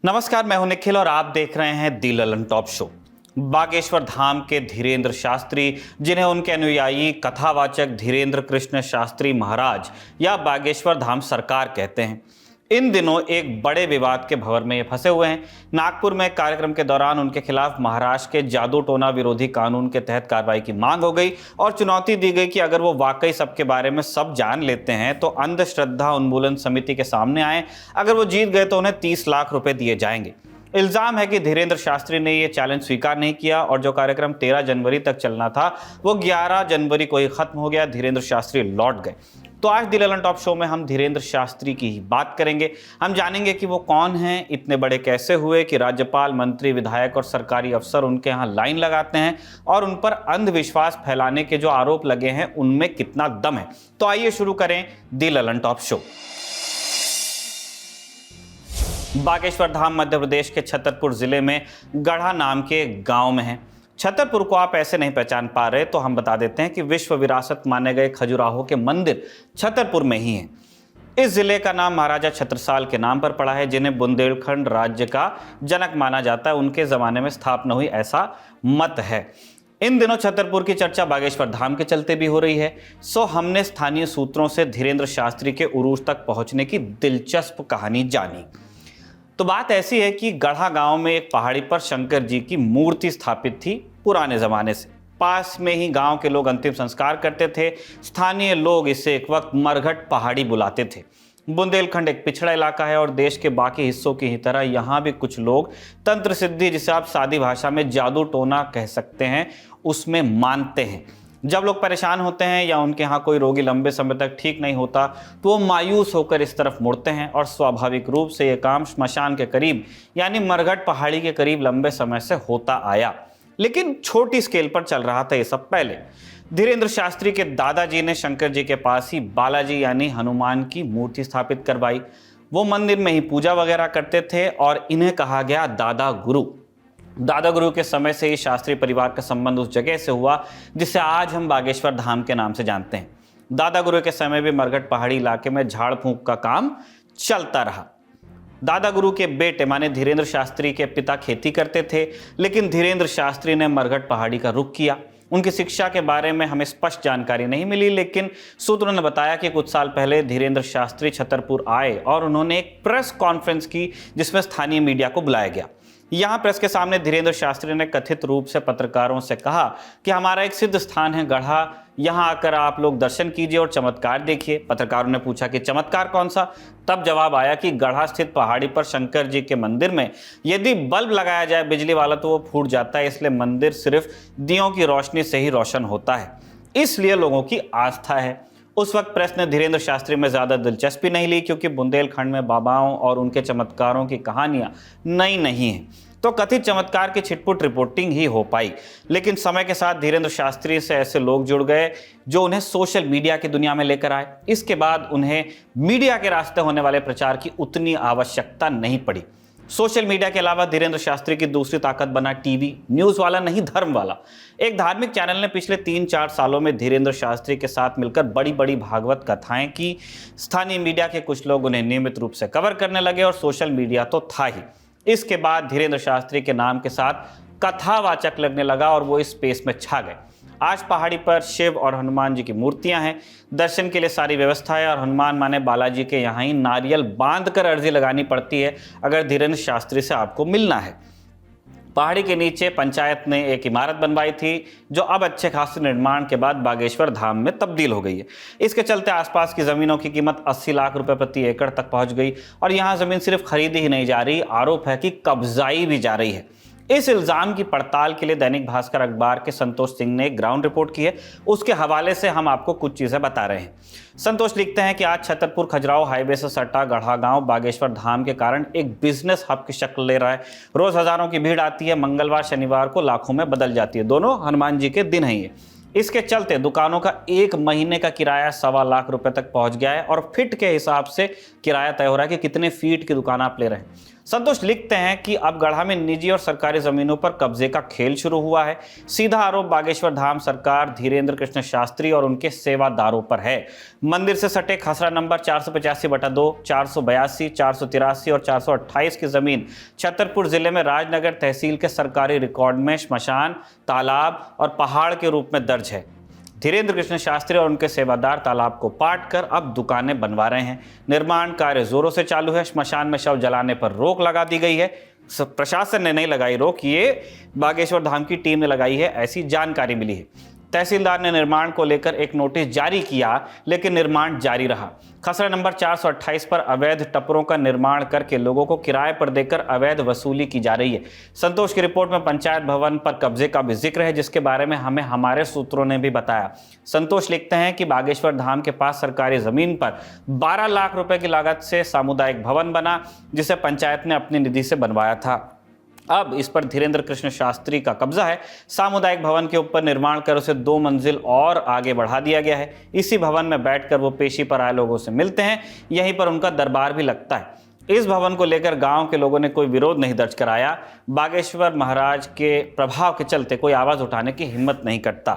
नमस्कार, मैं हूं निखिल और आप देख रहे हैं दी ललन टॉप शो। बागेश्वर धाम के धीरेन्द्र शास्त्री, जिन्हें उनके अनुयायी कथावाचक धीरेन्द्र कृष्ण शास्त्री महाराज या बागेश्वर धाम सरकार कहते हैं, इन दिनों एक बड़े विवाद के भंवर में ये फंसे हुए हैं। नागपुर में एक कार्यक्रम के दौरान उनके खिलाफ महाराष्ट्र के जादू टोना विरोधी कानून के तहत कार्रवाई की मांग हो गई और चुनौती दी गई कि अगर वो वाकई सबके बारे में सब जान लेते हैं तो अंधश्रद्धा उन्मूलन समिति के सामने आए। अगर वो जीत गए तो उन्हें 30 लाख रुपए दिए जाएंगे। इल्जाम है कि धीरेन्द्र शास्त्री ने यह चैलेंज स्वीकार नहीं किया और जो कार्यक्रम 13 जनवरी तक चलना था वो 11 जनवरी को ही खत्म हो गया। धीरेन्द्र शास्त्री लौट गए। तो आज दी ललन टॉप शो में हम धीरेन्द्र शास्त्री की ही बात करेंगे। हम जानेंगे कि वो कौन हैं, इतने बड़े कैसे हुए कि राज्यपाल, मंत्री, विधायक और सरकारी अफसर उनके यहाँ लाइन लगाते हैं और उन पर अंधविश्वास फैलाने के जो आरोप लगे हैं उनमें कितना दम है। तो आइए शुरू करें दी ललन टॉप शो। बागेश्वर धाम मध्य प्रदेश के छतरपुर जिले में गढ़ा नाम के गांव में है। छतरपुर को आप ऐसे नहीं पहचान पा रहे तो हम बता देते हैं कि विश्व विरासत माने गए खजुराहो के मंदिर छतरपुर में ही हैं। इस जिले का नाम महाराजा छत्रसाल के नाम पर पड़ा है, जिन्हें बुंदेलखंड राज्य का जनक माना जाता है। उनके जमाने में स्थापना हुई ऐसा मत है। इन दिनों छतरपुर की चर्चा बागेश्वर धाम के चलते भी हो रही है। सो हमने स्थानीय सूत्रों से धीरेन्द्र शास्त्री के उरूज तक पहुंचने की दिलचस्प कहानी जानी। तो बात ऐसी है कि गढ़ा गांव में एक पहाड़ी पर शंकर जी की मूर्ति स्थापित थी पुराने जमाने से। पास में ही गांव के लोग अंतिम संस्कार करते थे। स्थानीय लोग इसे एक वक्त मरघट पहाड़ी बुलाते थे। बुंदेलखंड एक पिछड़ा इलाका है और देश के बाकी हिस्सों की ही तरह यहाँ भी कुछ लोग तंत्र सिद्धि, जिसे आप सादी भाषा में जादू टोना कह सकते हैं, उसमें मानते हैं। जब लोग परेशान होते हैं या उनके यहाँ कोई रोगी लंबे समय तक ठीक नहीं होता तो वो मायूस होकर इस तरफ मुड़ते हैं और स्वाभाविक रूप से ये काम श्मशान के करीब यानी मरघट पहाड़ी के करीब लंबे समय से होता आया, लेकिन छोटी स्केल पर चल रहा था ये सब पहले। धीरेन्द्र शास्त्री के दादाजी ने शंकर जी के पास ही बालाजी यानी हनुमान की मूर्ति स्थापित करवाई। वो मंदिर में ही पूजा वगैरह करते थे और इन्हें कहा गया दादा गुरु। दादा गुरु के समय से ही शास्त्री परिवार का संबंध उस जगह से हुआ जिसे आज हम बागेश्वर धाम के नाम से जानते हैं। दादा गुरु के समय भी मरघट पहाड़ी इलाके में झाड़ फूंक का काम चलता रहा। दादा गुरु के बेटे माने धीरेन्द्र शास्त्री के पिता खेती करते थे, लेकिन धीरेन्द्र शास्त्री ने मरघट पहाड़ी का रुख किया। उनकी शिक्षा के बारे में हमें स्पष्ट जानकारी नहीं मिली, लेकिन सूत्रों ने बताया कि कुछ साल पहले धीरेन्द्र शास्त्री छतरपुर आए और उन्होंने एक प्रेस कॉन्फ्रेंस की जिसमें स्थानीय मीडिया को बुलाया गया। यहाँ प्रेस के सामने धीरेन्द्र शास्त्री ने कथित रूप से पत्रकारों से कहा कि हमारा एक सिद्ध स्थान है गढ़ा, यहाँ आकर आप लोग दर्शन कीजिए और चमत्कार देखिए। पत्रकारों ने पूछा कि चमत्कार कौन सा? तब जवाब आया कि गढ़ा स्थित पहाड़ी पर शंकर जी के मंदिर में यदि बल्ब लगाया जाए बिजली वाला तो वो फूट जाता है, इसलिए मंदिर सिर्फ दियों की रोशनी से ही रोशन होता है, इसलिए लोगों की आस्था है। उस वक्त प्रेस ने धीरेन्द्र शास्त्री में ज़्यादा दिलचस्पी नहीं ली, क्योंकि बुंदेलखंड में बाबाओं और उनके चमत्कारों की कहानियां नई नहीं हैं, तो कथित चमत्कार की छिटपुट रिपोर्टिंग ही हो पाई। लेकिन समय के साथ धीरेन्द्र शास्त्री से ऐसे लोग जुड़ गए जो उन्हें सोशल मीडिया की दुनिया में लेकर आए। इसके बाद उन्हें मीडिया के रास्ते होने वाले प्रचार की उतनी आवश्यकता नहीं पड़ी। सोशल मीडिया के अलावा धीरेन्द्र शास्त्री की दूसरी ताकत बना टीवी। न्यूज़ वाला नहीं, धर्म वाला। एक धार्मिक चैनल ने पिछले 3-4 सालों में धीरेन्द्र शास्त्री के साथ मिलकर बड़ी बड़ी भागवत कथाएं की। स्थानीय मीडिया के कुछ लोग उन्हें नियमित रूप से कवर करने लगे और सोशल मीडिया तो था ही। इसके बाद धीरेन्द्र शास्त्री के नाम के साथ कथावाचक लगने लगा और वो इस स्पेस में छा गए। आज पहाड़ी पर शिव और हनुमान जी की मूर्तियां हैं। दर्शन के लिए सारी व्यवस्था है और हनुमान माने बालाजी के यहाँ ही नारियल बांध कर अर्जी लगानी पड़ती है अगर धीरेन्द्र शास्त्री से आपको मिलना है। पहाड़ी के नीचे पंचायत ने एक इमारत बनवाई थी जो अब अच्छे खासे निर्माण के बाद बागेश्वर धाम में तब्दील हो गई है। इसके चलते आसपास की ज़मीनों की कीमत 80 लाख रुपए प्रति एकड़ तक पहुंच गई और यहाँ ज़मीन सिर्फ खरीदी ही नहीं जा रही, आरोप है कि कब्जाई भी जा रही है। इस इल्ज़ाम की पड़ताल के लिए दैनिक भास्कर अखबार के संतोष सिंह ने एक ग्राउंड रिपोर्ट की है। उसके हवाले से हम आपको कुछ चीज़ें बता रहे हैं। संतोष लिखते हैं कि आज छतरपुर खजुराहो हाईवे से सटा गढ़ा गांव बागेश्वर धाम के कारण एक बिजनेस हब की शक्ल ले रहा है। रोज़ हज़ारों की भीड़ आती है, मंगलवार शनिवार को लाखों में बदल जाती है। दोनों हनुमान जी के दिन हैं ये। इसके चलते दुकानों का 1 महीने का किराया 1.25 लाख रुपए तक पहुंच गया है और फिट के हिसाब से किराया तय हो रहा है कि कितने फीट की दुकान आप ले रहे हैं। संतोष लिखते हैं कि अब गढ़ा में निजी और सरकारी जमीनों पर कब्जे का खेल शुरू हुआ है। सीधा आरोप बागेश्वर धाम सरकार, धीरेन्द्र कृष्ण शास्त्री और उनके सेवादारों पर है। मंदिर से सटे खसरा नंबर 485/2, 482, 483 और 428 की जमीन छतरपुर जिले में राजनगर तहसील के सरकारी रिकॉर्ड में श्मशान, तालाब और पहाड़ के रूप में दर्ज है। धीरेन्द्र कृष्ण शास्त्री और उनके सेवादार तालाब को पाट कर अब दुकानें बनवा रहे हैं। निर्माण कार्य जोरों से चालू है। श्मशान में शव जलाने पर रोक लगा दी गई है। प्रशासन ने नहीं लगाई रोक, ये बागेश्वर धाम की टीम ने लगाई है, ऐसी जानकारी मिली है। तहसीलदार ने निर्माण को लेकर एक नोटिस जारी किया, लेकिन निर्माण जारी रहा। खसरा नंबर 428 पर अवैध टपरों का निर्माण करके लोगों को किराए पर देकर अवैध वसूली की जा रही है। संतोष की रिपोर्ट में पंचायत भवन पर कब्जे का भी जिक्र है, जिसके बारे में हमें हमारे सूत्रों ने भी बताया। संतोष लिखते हैं कि बागेश्वर धाम के पास सरकारी जमीन पर 12 लाख रुपए की लागत से सामुदायिक भवन बना, जिसे पंचायत ने अपनी निधि से बनवाया था। अब इस पर धीरेन्द्र कृष्ण शास्त्री का कब्जा है। सामुदायिक भवन के ऊपर निर्माण कर उसे 2 मंजिल और आगे बढ़ा दिया गया है। इसी भवन में बैठकर वो पेशी पर आए लोगों से मिलते हैं। यहीं पर उनका दरबार भी लगता है। इस भवन को लेकर गांव के लोगों ने कोई विरोध नहीं दर्ज कराया। बागेश्वर महाराज के प्रभाव के चलते कोई आवाज उठाने की हिम्मत नहीं करता।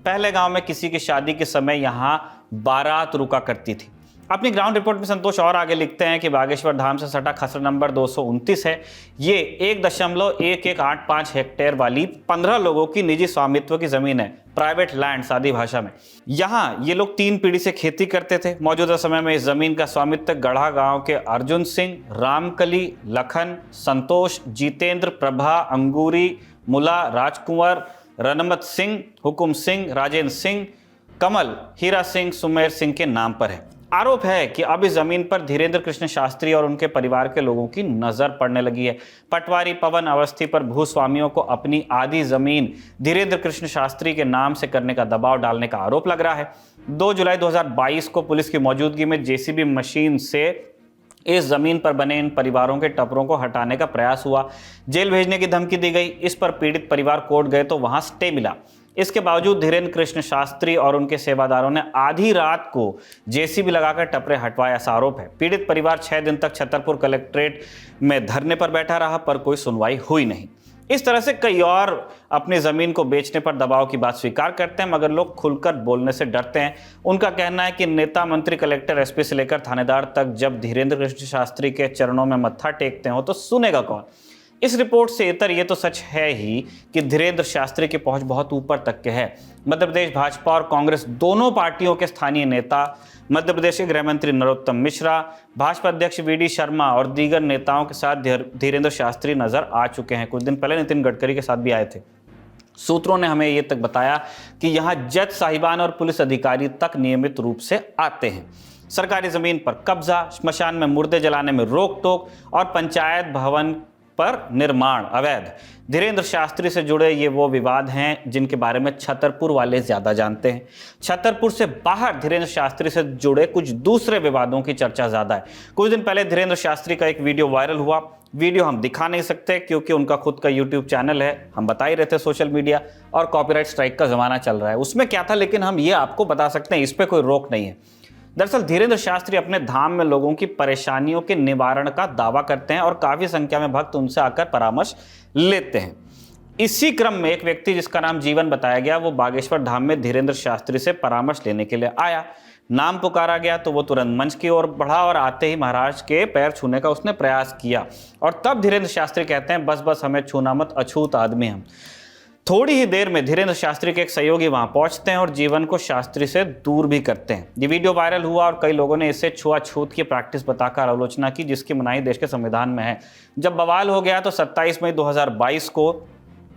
पहले गांव में किसी की शादी के समय यहाँ बारात रुका करती थी। अपनी ग्राउंड रिपोर्ट में संतोष और आगे लिखते हैं कि बागेश्वर धाम से सटा खसरा नंबर 229 है। ये 1.1185 हेक्टेयर वाली 15 लोगों की निजी स्वामित्व की जमीन है, प्राइवेट लैंड सादी भाषा में। यहाँ ये लोग 3 पीढ़ी से खेती करते थे। मौजूदा समय में इस जमीन का स्वामित्व गढ़ा गांव के अर्जुन सिंह, रामकली, लखन, संतोष, जितेंद्र, प्रभा, अंगूरी, मुला, राजकुंवर, रनमत सिंह, हुकुम सिंह, राजेंद्र सिंह, कमल, हीरा सिंह, सुमेर सिंह के नाम पर है। आरोप है कि अब इस जमीन पर धीरेन्द्र कृष्ण शास्त्री और उनके परिवार के लोगों की नजर पड़ने लगी है। पटवारी पवन अवस्थी पर भूस्वामियों को अपनी आधी जमीन धीरेन्द्र कृष्ण शास्त्री के नाम से करने का दबाव डालने का आरोप लग रहा है। 2 जुलाई 2022 को पुलिस की मौजूदगी में जेसीबी मशीन से इस जमीन पर बने इन परिवारों के टपरों को हटाने का प्रयास हुआ। जेल भेजने की धमकी दी गई। इस पर पीड़ित परिवार कोर्ट गए तो वहां स्टे मिला। इसके बावजूद धीरेन्द्र कृष्ण शास्त्री और उनके सेवादारों ने आधी रात को जेसीबी लगाकर टपरे हटवाया, ऐसा आरोप है। पीड़ित परिवार 6 दिन तक छतरपुर कलेक्ट्रेट में धरने पर बैठा रहा, पर कोई सुनवाई हुई नहीं। इस तरह से कई और अपनी जमीन को बेचने पर दबाव की बात स्वीकार करते हैं, मगर लोग खुलकर बोलने से डरते हैं। उनका कहना है कि नेता, मंत्री, कलेक्टर, एसपी से लेकर थानेदार तक जब धीरेन्द्र कृष्ण शास्त्री के चरणों में मत्था टेकते हो तो सुनेगा कौन। इस रिपोर्ट से इतर ये तो सच है ही कि धीरेन्द्र शास्त्री की पहुंच बहुत ऊपर तक के है। मध्य प्रदेश भाजपा और कांग्रेस दोनों पार्टियों के स्थानीय नेता, मध्य प्रदेश के गृह मंत्री नरोत्तम मिश्रा, भाजपा अध्यक्ष वीडी शर्मा और दीगर नेताओं के साथ धीरेन्द्र शास्त्री नजर आ चुके हैं। कुछ दिन पहले नितिन गडकरी के साथ भी आए थे। सूत्रों ने हमें ये तक बताया कि यहाँ जज साहिबान और पुलिस अधिकारी तक नियमित रूप से आते हैं। सरकारी जमीन पर कब्जा, श्मशान में मुर्दे जलाने में रोक टोक और पंचायत भवन पर निर्माण अवैध। धीरेन्द्र शास्त्री से जुड़े ये वो विवाद हैं जिनके बारे में छतरपुर वाले ज्यादा जानते हैं। छतरपुर से बाहर धीरेन्द्र शास्त्री से जुड़े कुछ दूसरे विवादों की चर्चा ज्यादा है। कुछ दिन पहले धीरेन्द्र शास्त्री का एक वीडियो वायरल हुआ। वीडियो हम दिखा नहीं सकते क्योंकि उनका खुद का यूट्यूब चैनल है, हम बता ही रहे थे सोशल मीडिया और कॉपीराइट स्ट्राइक का जमाना चल रहा है। उसमें क्या था, लेकिन हम ये आपको बता सकते हैं, इस पर कोई रोक नहीं है। दरअसल धीरेन्द्र शास्त्री अपने धाम में लोगों की परेशानियों के निवारण का दावा करते हैं और काफी संख्या में भक्त उनसे आकर परामर्श लेते हैं। इसी क्रम में एक व्यक्ति जिसका नाम जीवन बताया गया, वो बागेश्वर धाम में धीरेन्द्र शास्त्री से परामर्श लेने के लिए आया। नाम पुकारा गया तो वो तुरंत मंच की ओर बढ़ा और आते ही महाराज के पैर छूने का उसने प्रयास किया। और तब धीरेन्द्र शास्त्री कहते हैं, बस बस हमें छूना मत, अछूत आदमी हम। थोड़ी ही देर में धीरेन्द्र शास्त्री के एक सहयोगी वहां पहुंचते हैं और जीवन को शास्त्री से दूर भी करते हैं। ये वीडियो वायरल हुआ और कई लोगों ने इसे छुआछूत की प्रैक्टिस बताकर आलोचना की, जिसकी मनाही देश के संविधान में है। जब बवाल हो गया तो 27 मई 2022 को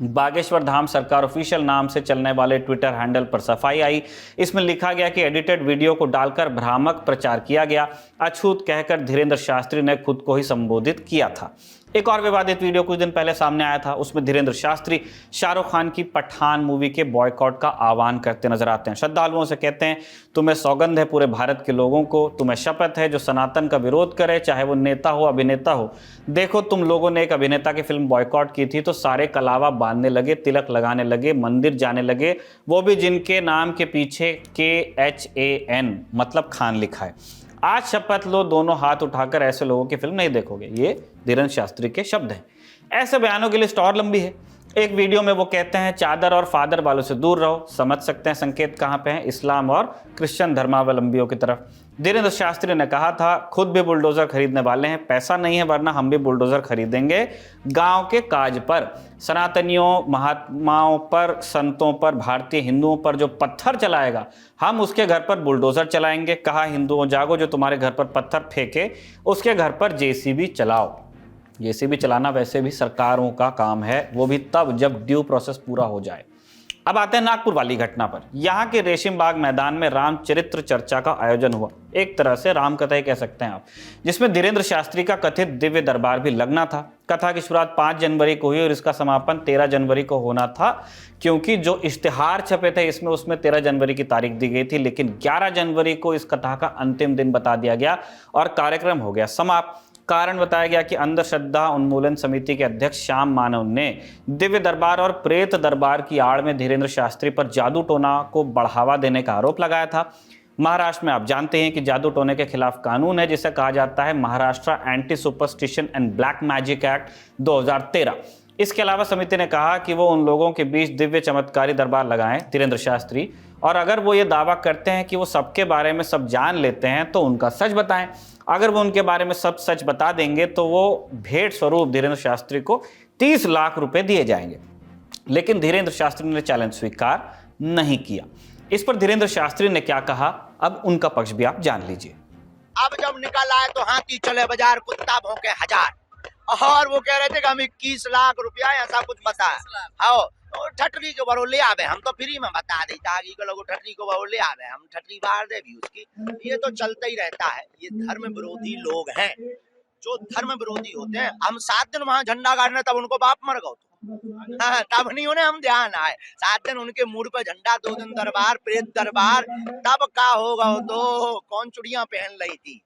बागेश्वर धाम सरकार ऑफिशियल नाम से चलने वाले ट्विटर हैंडल पर सफाई आई। इसमें लिखा गया कि एडिटेड वीडियो को डालकर भ्रामक प्रचार किया गया। अछूत कहकर धीरेन्द्र शास्त्री ने खुद को ही संबोधित किया था। एक और विवादित वीडियो कुछ दिन पहले सामने आया था। उसमें धीरेन्द्र शास्त्री शाहरुख खान की पठान मूवी के बॉयकॉट का आह्वान करते नजर आते हैं। श्रद्धालुओं से कहते हैं, तुम्हें सौगंध है पूरे भारत के लोगों को, तुम्हें शपथ है, जो सनातन का विरोध करे, चाहे वो नेता हो अभिनेता हो। देखो, तुम लोगों ने एक अभिनेता की फिल्म बॉयकॉट की थी तो सारे कलावा बांधने लगे, तिलक लगाने लगे, मंदिर जाने लगे, वो भी जिनके नाम के पीछे KHAN मतलब खान लिखा है। आज शपथ लो दोनों हाथ उठाकर ऐसे लोगों की फिल्म नहीं देखोगे। ये धीरेन्द्र शास्त्री के शब्द हैं। ऐसे बयानों की लिस्ट और लंबी है। एक वीडियो में वो कहते हैं चादर और फादर वालों से दूर रहो। समझ सकते हैं संकेत कहां पे हैं, इस्लाम और क्रिश्चियन धर्मावलंबियों की तरफ। धीरेन्द्र शास्त्री ने कहा था खुद भी बुलडोजर खरीदने वाले हैं, पैसा नहीं है वरना हम भी बुलडोजर खरीदेंगे गांव के काज पर। सनातनियों, महात्माओं पर, संतों पर, भारतीय हिंदुओं पर जो पत्थर चलाएगा हम उसके घर पर बुलडोजर चलाएंगे। कहा हिंदुओं जागो, जो तुम्हारे घर पर पत्थर फेंके उसके घर पर जेसीबी चलाओ। जेसीबी चलाना वैसे भी सरकारों का काम है, वो भी तब जब ड्यू प्रोसेस पूरा हो जाए। अब आते हैं नागपुर वाली घटना पर। यहाँ के रेशिम बाग मैदान में रामचरित्र चर्चा का आयोजन हुआ, एक तरह से राम कथा ही कह सकते हैं आप, जिसमें धीरेन्द्र शास्त्री का कथित दिव्य दरबार भी लगना था। कथा की शुरुआत 5 जनवरी को हुई और इसका समापन 13 जनवरी को होना था, क्योंकि जो इश्तिहार छपे थे इसमें उसमें 13 जनवरी की तारीख दी गई थी, लेकिन 11 जनवरी को इस कथा का अंतिम दिन बता दिया गया और कार्यक्रम हो गया समाप्त। कारण बताया गया कि अंधश्रद्धा उन्मूलन समिति के अध्यक्ष श्याम मानव ने दिव्य दरबार और प्रेत दरबार की आड़ में धीरेन्द्र शास्त्री पर जादू टोना को बढ़ावा देने का आरोप लगाया था। महाराष्ट्र में आप जानते हैं कि जादू टोने के खिलाफ कानून है, जिसे कहा जाता है Maharashtra anti superstition and black magic act 2013। इसके अलावा समिति ने कहा कि वो उन लोगों के बीच दिव्य चमत्कारी दरबार लगाएं, धीरेन्द्र शास्त्री, और अगर वो ये दावा करते हैं कि वो सबके बारे में सब जान लेते हैं तो उनका सच बताएं। अगर वो उनके बारे में सब सच बता देंगे तो वो भेंट स्वरूप धीरेन्द्र शास्त्री को 30 लाख रुपए दिए जाएंगे। लेकिन धीरेन्द्र शास्त्री ने चैलेंज स्वीकार नहीं किया। इस पर धीरेन्द्र शास्त्री ने क्या कहा, अब उनका पक्ष भी आप जान लीजिए। अब जब निकल आए तो हाथी चले बाजार, कुत्ता भौंके हजार, और वो कह रहे थे कि हम 21 लाख रुपया ऐसा कुछ बताया। हाँ, तो ठटरी के बरो ले आवे, हम तो फ्री में बता देता आगे के लोग ठटरी को बरो ले आवे, हम ठटरी बाहर दे भी उसकी। ये तो चलता ही रहता है। ये धर्म विरोधी लोग हैं, जो धर्म विरोधी होते हैं। हम 7 दिन वहां झंडा गाड़ने, तब उनको बाप मर गए। हाँ, तब नहीं उन्हें हम ध्यान आए। 7 दिन उनके मूड पे झंडा, 2 दिन दरबार, प्रेत दरबार, तब का होगा तो कौन चुड़िया पहन रही थी।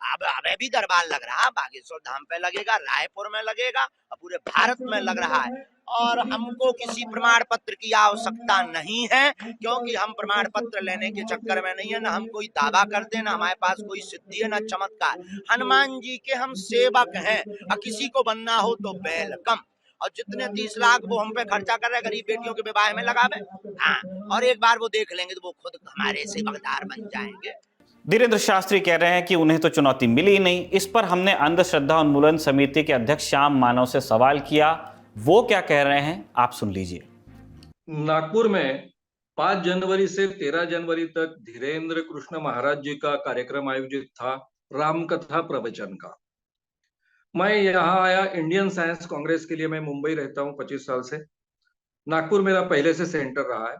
अब अबे भी दरबार लग रहा है, बागेश्वर धाम पे लगेगा, रायपुर में लगेगा, और पूरे भारत में लग रहा है। और हमको किसी प्रमाण पत्र की आवश्यकता नहीं है, क्योंकि हम प्रमाण पत्र लेने के चक्कर में नहीं है। ना हम कोई दावा करते, ना हमारे पास कोई सिद्धि है, ना चमत्कार। हनुमान जी के हम सेवक हैं, और किसी को बनना हो तो वेलकम। और जितने 30 लाख वो हम पे खर्चा कर रहे गरीब बेटियों के विवाह में लगावे, हाँ, और एक बार वो देख लेंगे तो वो खुद हमारे सेवकदार बन जाएंगे। धीरेन्द्र शास्त्री कह रहे हैं कि उन्हें तो चुनौती मिली ही नहीं। इस पर हमने अंधश्रद्धा उन्मूलन समिति के अध्यक्ष श्याम मानव से सवाल किया, वो क्या कह रहे हैं आप सुन लीजिए। नागपुर में 5 जनवरी से 13 जनवरी तक धीरेन्द्र कृष्ण महाराज जी का कार्यक्रम आयोजित था, रामकथा प्रवचन का। मैं यहाँ आया इंडियन साइंस कांग्रेस के लिए। मैं मुंबई रहता हूँ 25 साल से। नागपुर मेरा पहले से सेंटर रहा है।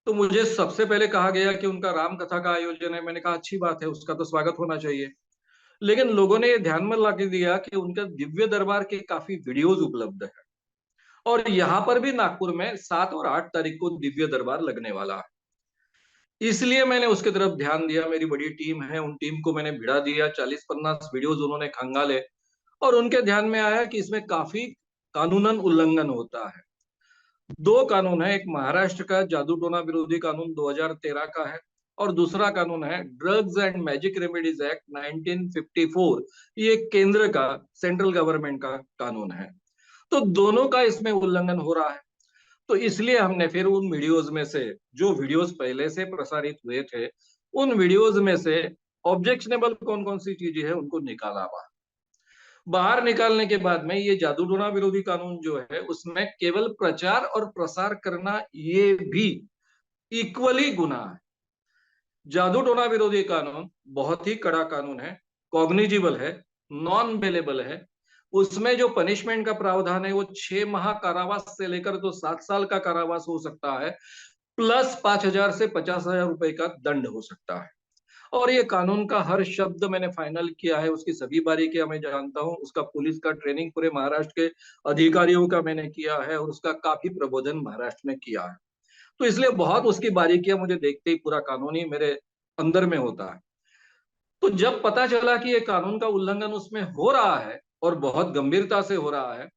तो मुझे सबसे पहले कहा गया कि उनका राम कथा का आयोजन है। मैंने कहा अच्छी बात है, उसका तो स्वागत होना चाहिए। लेकिन लोगों ने ये ध्यान में ला के दिया कि उनका दिव्य दरबार के काफी वीडियोज उपलब्ध है, और यहाँ पर भी नागपुर में 7 और 8 तारीख को दिव्य दरबार लगने वाला है। इसलिए मैंने उसकी तरफ ध्यान दिया। मेरी बड़ी टीम है, उन टीम को मैंने भिड़ा दिया। 40-50 वीडियोज उन्होंने खंगाले, और उनके ध्यान में आया कि इसमें काफी कानूनन उल्लंघन होता है। 2 कानून है, एक महाराष्ट्र का जादू टोना विरोधी कानून 2013 का है, और दूसरा कानून है drugs and magic remedies act 1954। ये केंद्र का, सेंट्रल गवर्नमेंट का कानून है। तो दोनों का इसमें उल्लंघन हो रहा है। तो इसलिए हमने फिर उन वीडियोज में से, जो वीडियोज पहले से प्रसारित हुए थे, उन वीडियोज में से ऑब्जेक्शनेबल कौन कौन सी चीजें है उनको निकाला। बाहर निकालने के बाद में ये जादू टोना विरोधी कानून जो है, उसमें केवल प्रचार और प्रसार करना ये भी इक्वली गुनाह है। जादू टोना विरोधी कानून बहुत ही कड़ा कानून है, कॉग्निजिबल है, नॉन बेलेबल है। उसमें जो पनिशमेंट का प्रावधान है वो 6 माह कारावास से लेकर तो 7 साल का कारावास हो सकता है, प्लस 5,000 से 50,000 रुपए का दंड हो सकता है। और ये कानून का हर शब्द मैंने फाइनल किया है, उसकी सभी बारीकियां मैं जानता हूं। उसका पुलिस का ट्रेनिंग पूरे महाराष्ट्र के अधिकारियों का मैंने किया है, और उसका काफी प्रबोधन महाराष्ट्र में किया है। तो इसलिए बहुत उसकी बारीकियां मुझे देखते ही पूरा कानून ही मेरे अंदर में होता है। तो जब पता चला कि ये कानून का उल्लंघन उसमें हो रहा है और बहुत गंभीरता से हो रहा है,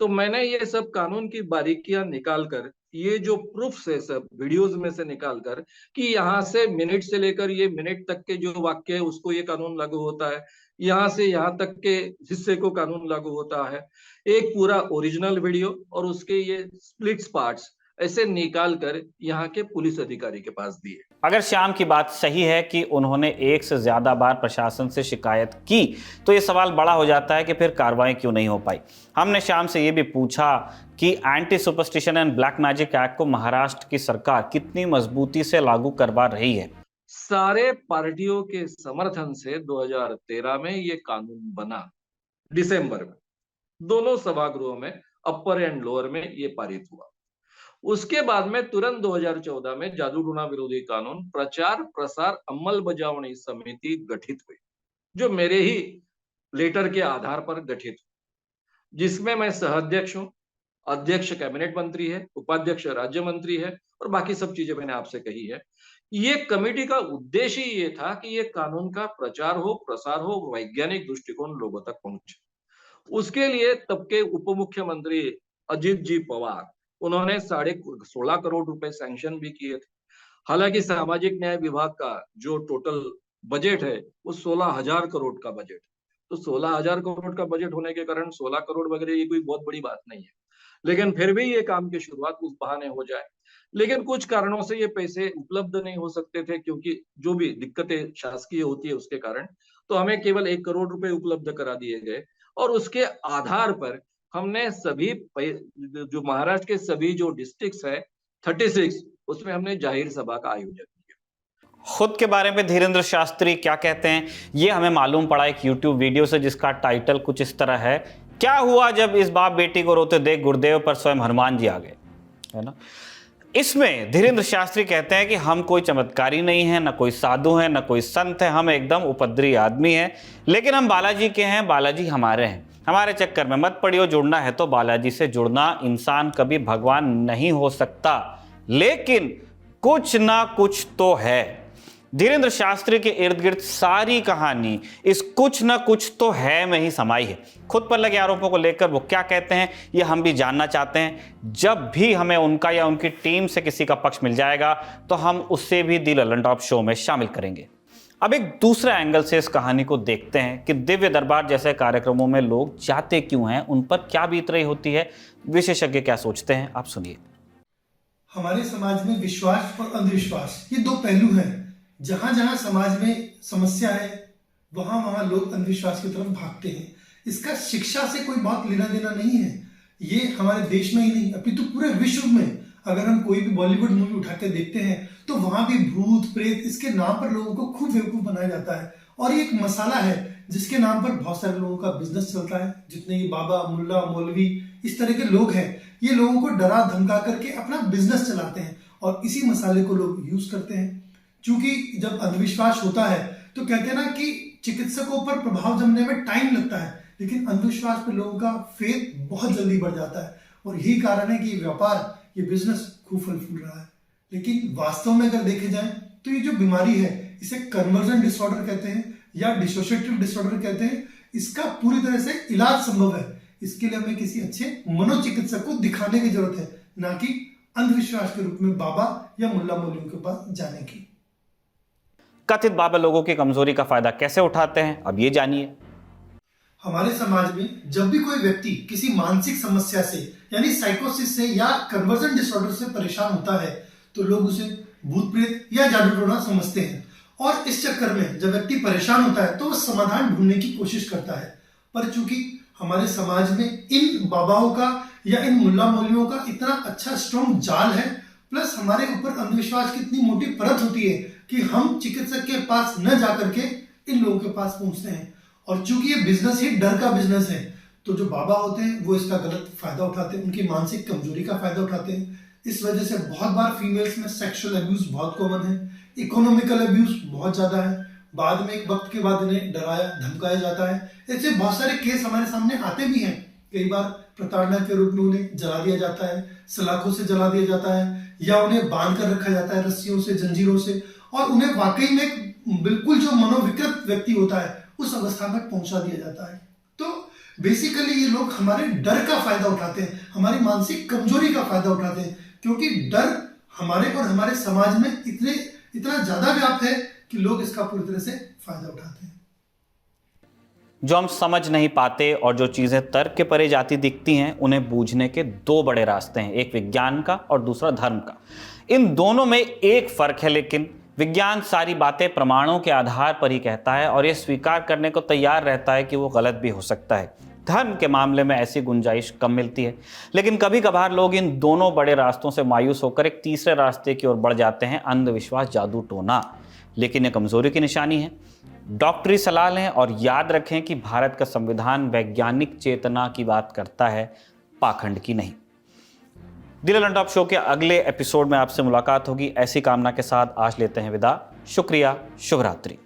तो मैंने ये सब कानून की बारीकियां निकाल कर ये जो प्रूफ्स है सब वीडियोस में से निकालकर कि यहाँ से मिनट से लेकर ये मिनट तक के जो वाक्य है उसको ये कानून लागू होता है, यहाँ से यहाँ तक के हिस्से को कानून लागू होता है, एक पूरा ओरिजिनल वीडियो और उसके ये स्प्लिट्स पार्ट्स ऐसे निकाल कर यहाँ के पुलिस अधिकारी के पास दिए। अगर श्याम की बात सही है कि उन्होंने एक से ज्यादा बार प्रशासन से शिकायत की, तो ये सवाल बड़ा हो जाता है कि फिर कार्रवाई क्यों नहीं हो पाई। हमने श्याम से ये भी पूछा कि anti superstition and black magic act को महाराष्ट्र की सरकार कितनी मजबूती से लागू करवा रही है। सारे पार्टियों के समर्थन से 2013 में ये कानून बना, दिसंबर में दोनों सभागृहों में, अपर एंड लोअर में ये पारित हुआ। उसके बाद में तुरंत 2014 में जादू टोना विरोधी कानून प्रचार प्रसार अंमलबजावनी समिति गठित हुई, जो मेरे ही लेटर के आधार पर गठित हुई, जिसमें मैं सह-अध्यक्ष हूं, अध्यक्ष कैबिनेट मंत्री है, उपाध्यक्ष राज्य मंत्री है और बाकी सब चीजें मैंने आपसे कही है। ये कमेटी का उद्देश्य ये था कि ये कानून का प्रचार हो, प्रसार हो, वैज्ञानिक दृष्टिकोण लोगों तक पहुंचे। उसके लिए तब के उप मुख्यमंत्री अजित जी पवार, उन्होंने 16.5 करोड़ रुपए सैंक्शन भी किए थे। हालांकि सामाजिक न्याय विभाग का जो टोटल बजट है वो 16,000 करोड़ का बजट है, तो 16,000 करोड़ का बजट होने के कारण 16 करोड़ वगैरह ये कोई बहुत बड़ी बात नहीं है, लेकिन फिर भी ये काम की शुरुआत उस बहाने हो जाए। लेकिन कुछ कारणों से ये पैसे उपलब्ध नहीं हो सकते थे, क्योंकि जो भी दिक्कतें शासकीय होती है उसके कारण, तो हमें केवल 1 करोड़ रुपए उपलब्ध करा दिए गए और उसके आधार पर हमने सभी जो महाराष्ट्र के सभी जो डिस्ट्रिक्ट्स है 36, उसमें हमने जाहिर सभा का आयोजन किया। खुद के बारे में धीरेंद्र शास्त्री क्या कहते हैं ये हमें मालूम पड़ा एक YouTube वीडियो से, जिसका टाइटल कुछ इस तरह है, क्या हुआ जब इस बाप बेटी को रोते देख गुरुदेव पर स्वयं हनुमान जी आ गए, है ना। इसमें धीरेंद्र शास्त्री कहते हैं कि हम कोई चमत्कारी नहीं है, ना कोई साधु है, ना कोई संत है, हम एकदम उपद्रवी आदमी हैं, लेकिन हम बालाजी के हैं, बालाजी हमारे हैं, हमारे चक्कर में मत पड़ियो, जुड़ना है तो बालाजी से जुड़ना। इंसान कभी भगवान नहीं हो सकता, लेकिन कुछ ना कुछ तो है। धीरेंद्र शास्त्री के इर्द गिर्द सारी कहानी इस कुछ ना कुछ तो है में ही समाई है। खुद पर लगे आरोपों को लेकर वो क्या कहते हैं ये हम भी जानना चाहते हैं। जब भी हमें उनका या उनकी टीम से किसी का पक्ष मिल जाएगा तो हम उससे भी दी ललन टॉप शो में शामिल करेंगे। अब एक दूसरे एंगल से इस कहानी को देखते हैं कि दिव्य दरबार जैसे कार्यक्रमों में लोग जाते क्यों हैं, उन पर क्या बीत रही होती है, विशेषज्ञ क्या सोचते हैं, आप सुनिए। हमारे समाज में विश्वास और अंधविश्वास ये दो पहलू हैं। जहां जहां समाज में समस्या है वहां वहां लोग अंधविश्वास की तरफ भागते हैं। इसका शिक्षा से कोई बहुत लेना देना नहीं है। ये हमारे देश में ही नहीं अपितु पूरे विश्व में अगर हम कोई भी बॉलीवुड मूवी उठा के देखते हैं तो वहां भी भूत प्रेत इसके नाम पर लोगों को खूब बेवकूफ बनाया जाता है। और ये एक मसाला है जिसके नाम पर बहुत सारे लोगों का बिजनेस चलता है। जितने ये बाबा मुल्ला मौलवी इस तरह के लोग हैं ये लोगों को डरा धमका करके अपना बिजनेस चलाते हैं और इसी मसाले को लोग यूज करते हैं। क्योंकि जब अंधविश्वास होता है तो कहते हैं ना कि चिकित्सकों पर प्रभाव जमने में टाइम लगता है, लेकिन अंधविश्वास पे लोगों का फेथ बहुत जल्दी बढ़ जाता है। और यही कारण है कि ये व्यापार ये बिजनेस खूब फल फूल रहा है। लेकिन वास्तव में अगर देखे जाए तो ये जो बीमारी है इसे कन्वर्जन डिसऑर्डर कहते हैं या डिसोसिएटिव डिसऑर्डर कहते हैं। इसका पूरी तरह से इलाज संभव है। इसके लिए हमें किसी अच्छे मनोचिकित्सक को दिखाने की जरूरत है, ना कि अंधविश्वास के रूप में बाबा या मुल्ला मौलवी के पास जाने की। कथित बाबा लोगों की कमजोरी का फायदा कैसे उठाते हैं, अब ये जानिए। हमारे समाज में जब भी कोई व्यक्ति किसी मानसिक समस्या से यानी साइकोसिस से या कन्वर्जन डिसऑर्डर से परेशान होता है तो लोग उसे भूत प्रेत या जादू टोना समझते हैं। और इस चक्कर में जब व्यक्ति परेशान होता है तो वह समाधान ढूंढने की कोशिश करता है। पर चूंकि हमारे समाज में इन बाबाओं का या इन मुल्ला मौलवियों का इतना अच्छा स्ट्रॉन्ग जाल है, प्लस हमारे ऊपर अंधविश्वास की इतनी मोटी परत होती है कि हम चिकित्सक के पास न जाकर के इन लोगों के पास पहुंचते हैं। और चूंकि ये बिजनेस ही डर का बिजनेस है तो जो बाबा होते हैं वो इसका गलत फायदा उठाते हैं, उनकी मानसिक कमजोरी का फायदा उठाते हैं। इस वजह से बहुत बार फीमेल्स में सेक्सुअल अब्यूज बहुत कॉमन है, इकोनॉमिकल अब्यूज बहुत ज्यादा है। बाद में एक वक्त के बाद इन्हें डराया धमकाया जाता है। ऐसे बहुत सारे केस हमारे सामने आते भी हैं। कई बार प्रताड़ना के रूप में उन्हें जला दिया जाता है, सलाखों से जला दिया जाता है या उन्हें बांध कर रखा जाता है रस्सियों से, जंजीरों से, और उन्हें वाकई में बिल्कुल जो मनोविकृत व्यक्ति होता है उस अवस्था में पहुंचा दिया जाता है। तो बेसिकली ये लोग हमारे डर का फायदा उठाते हैं, हमारी मानसिक कमजोरी का फायदा उठाते हैं। क्योंकि डर हमारे और हमारे समाज में इतना ज्यादा व्याप्त है कि लोग इसका पूरी तरह से फायदा उठाते हैं। जो हम समझ नहीं पाते और जो चीजें तर्क के परे जाती दिखती हैं, उन्हें बूझने के दो बड़े रास्ते हैं, एक विज्ञान का और दूसरा धर्म का। इन दोनों में एक फर्क है, लेकिन विज्ञान सारी बातें प्रमाणों के आधार पर ही कहता है और यह स्वीकार करने को तैयार रहता है कि वो गलत भी हो सकता है। धर्म के मामले में ऐसी गुंजाइश कम मिलती है, लेकिन कभी कभार लोग इन दोनों बड़े रास्तों से मायूस होकर एक तीसरे रास्ते की ओर बढ़ जाते हैं, अंधविश्वास, जादू टोना। लेकिन यह कमजोरी की निशानी है। डॉक्टरी सलाह लें और याद रखें कि भारत का संविधान वैज्ञानिक चेतना की बात करता है, पाखंड की नहीं। द ललन टॉप शो के अगले एपिसोड में आपसे मुलाकात होगी। ऐसी कामना के साथ आज लेते हैं विदा। शुक्रिया, शुभ रात्रि।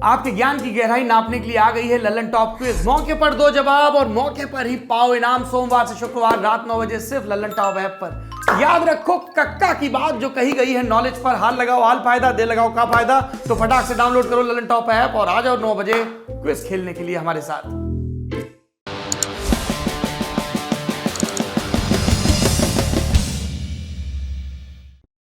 आपके ज्ञान की गहराई नापने के लिए आ गई है ललन टॉप क्विज। मौके पर दो जवाब और मौके पर ही पाओ इनाम। सोमवार से शुक्रवार रात 9 बजे सिर्फ ललन टॉप ऐप पर। याद रखो कक्का की बात जो कही गई है, नॉलेज पर हाल लगाओ हाल फायदा, दे लगाओ का फायदा। तो फटाक से डाउनलोड करो ललन टॉप ऐप और आ जाओ 9 बजे क्विज खेलने के लिए हमारे साथ।